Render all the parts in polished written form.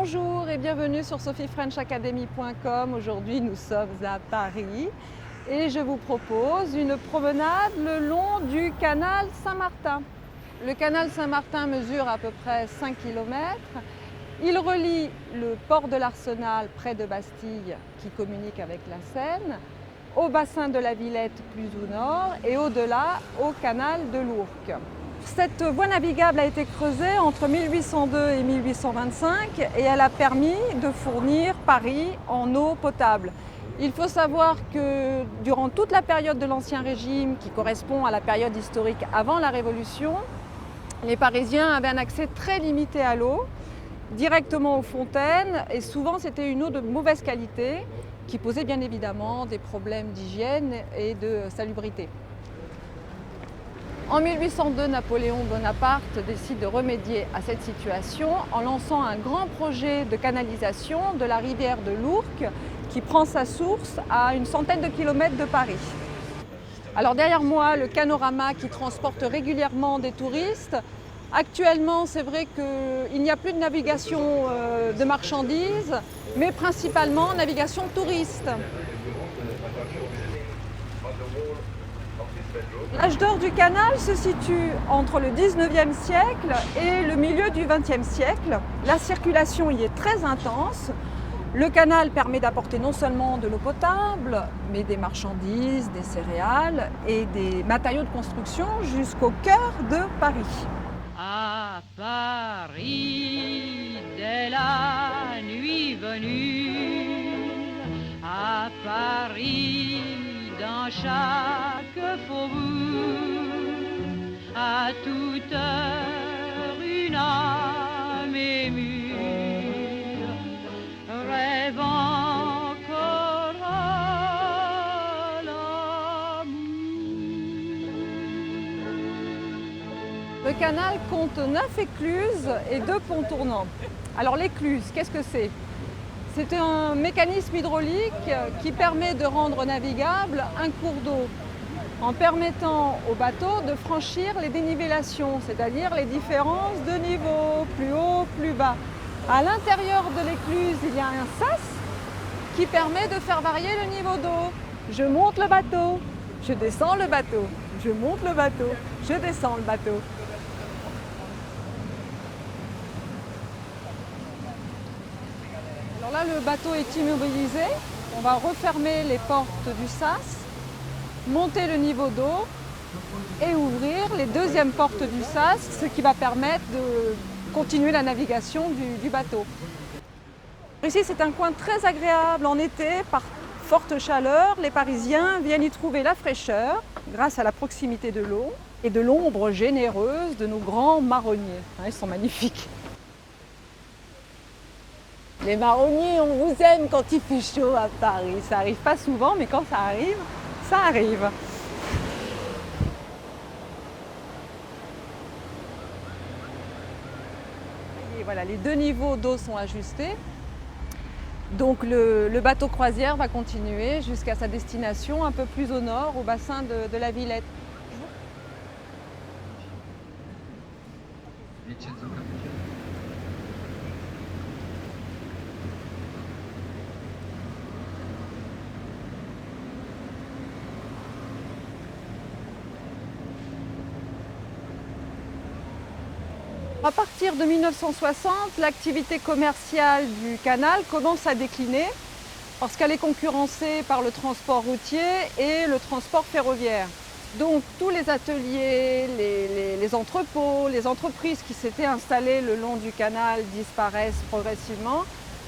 Bonjour et bienvenue sur sophiefrenchacademy.com. Aujourd'hui, nous sommes à Paris et je vous propose une promenade le long du canal Saint-Martin. Le canal Saint-Martin mesure à peu près 5 km. Il relie le port de l'Arsenal près de Bastille qui communique avec la Seine, au bassin de la Villette plus au nord et au-delà au canal de l'Ourcq. Cette voie navigable a été creusée entre 1802 et 1825 et elle a permis de fournir Paris en eau potable. Il faut savoir que durant toute la période de l'Ancien Régime, qui correspond à la période historique avant la Révolution, les Parisiens avaient un accès très limité à l'eau, directement aux fontaines, et souvent c'était une eau de mauvaise qualité qui posait bien évidemment des problèmes d'hygiène et de salubrité. En 1802, Napoléon Bonaparte décide de remédier à cette situation en lançant un grand projet de canalisation de la rivière de l'Ourcq qui prend sa source à une centaine de kilomètres de Paris. Alors derrière moi, le Canorama qui transporte régulièrement des touristes. Actuellement, c'est vrai qu'il n'y a plus de navigation de marchandises, mais principalement navigation touriste. L'âge d'or du canal se situe entre le 19e siècle et le milieu du 20e siècle. La circulation y est très intense. Le canal permet d'apporter non seulement de l'eau potable, mais des marchandises, des céréales et des matériaux de construction jusqu'au cœur de Paris. À Paris, dès la nuit venue, à Paris, dans chaque faubourg, à toute heure une âme émue rêve encore à l'amour. Le canal compte 9 écluses et 2 ponts tournants. Alors l'écluse, qu'est-ce que c'est ? C'est un mécanisme hydraulique qui permet de rendre navigable un cours d'eau en permettant au bateau de franchir les dénivellations, c'est-à-dire les différences de niveau, plus haut, plus bas. À l'intérieur de l'écluse, il y a un sas qui permet de faire varier le niveau d'eau. Je monte le bateau, je descends le bateau, je monte le bateau, je descends le bateau. Alors là, le bateau est immobilisé. On va refermer les portes du sas, monter le niveau d'eau et ouvrir les deuxièmes portes du sas, ce qui va permettre de continuer la navigation du bateau. Ici, c'est un coin très agréable en été par forte chaleur. Les Parisiens viennent y trouver la fraîcheur grâce à la proximité de l'eau et de l'ombre généreuse de nos grands marronniers. Ils sont magnifiques. Les marronniers, on vous aime quand il fait chaud à Paris. Ça n'arrive pas souvent, mais quand ça arrive, ça arrive. Et voilà, les 2 niveaux d'eau sont ajustés. Donc le bateau croisière va continuer jusqu'à sa destination un peu plus au nord, au bassin de la Villette. À partir de 1960, l'activité commerciale du canal commence à décliner parce qu'elle est concurrencée par le transport routier et le transport ferroviaire. Donc tous les ateliers, les entrepôts, les entreprises qui s'étaient installées le long du canal disparaissent progressivement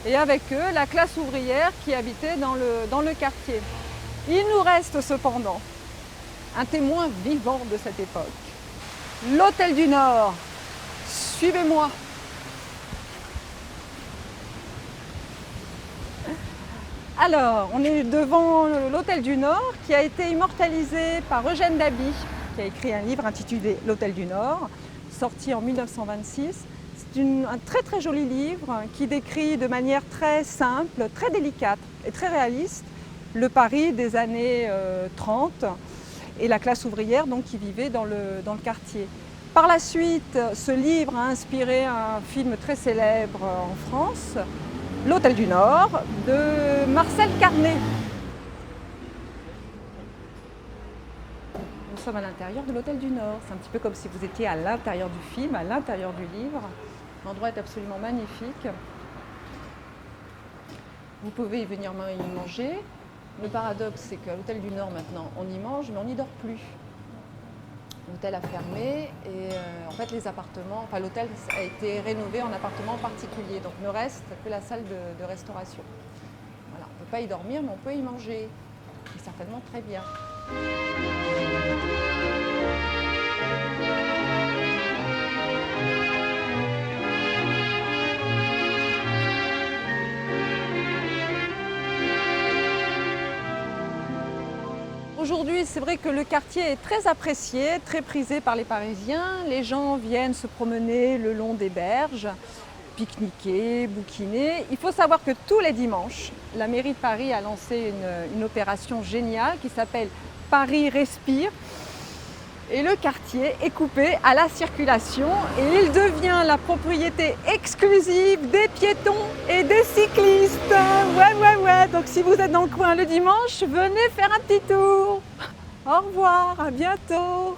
et avec eux la classe ouvrière qui habitait dans le quartier. Il nous reste cependant un témoin vivant de cette époque, l'Hôtel du Nord. Suivez-moi. Alors, on est devant l'Hôtel du Nord qui a été immortalisé par Eugène Daby, qui a écrit un livre intitulé L'Hôtel du Nord, sorti en 1926. C'est un très très joli livre qui décrit de manière très simple, très délicate et très réaliste le Paris des années 30 et la classe ouvrière donc, qui vivait dans le quartier. Par la suite, ce livre a inspiré un film très célèbre en France, L'Hôtel du Nord, de Marcel Carné. Nous sommes à l'intérieur de l'Hôtel du Nord. C'est un petit peu comme si vous étiez à l'intérieur du film, à l'intérieur du livre. L'endroit est absolument magnifique. Vous pouvez y venir y manger. Le paradoxe, c'est qu'à l'Hôtel du Nord, maintenant, on y mange, mais on n'y dort plus. L'hôtel a fermé et en fait les appartements, enfin l'hôtel a été rénové en appartements particuliers, donc ne reste que la salle de restauration. Voilà, on ne peut pas y dormir, mais on peut y manger, et certainement très bien. Aujourd'hui, c'est vrai que le quartier est très apprécié, très prisé par les Parisiens. Les gens viennent se promener le long des berges, pique-niquer, bouquiner. Il faut savoir que tous les dimanches, la mairie de Paris a lancé une opération géniale qui s'appelle Paris Respire. Et le quartier est coupé à la circulation et il devient la propriété exclusive des piétons et des cyclistes. Ouais. Donc si vous êtes dans le coin le dimanche, venez faire un petit tour. Au revoir, à bientôt.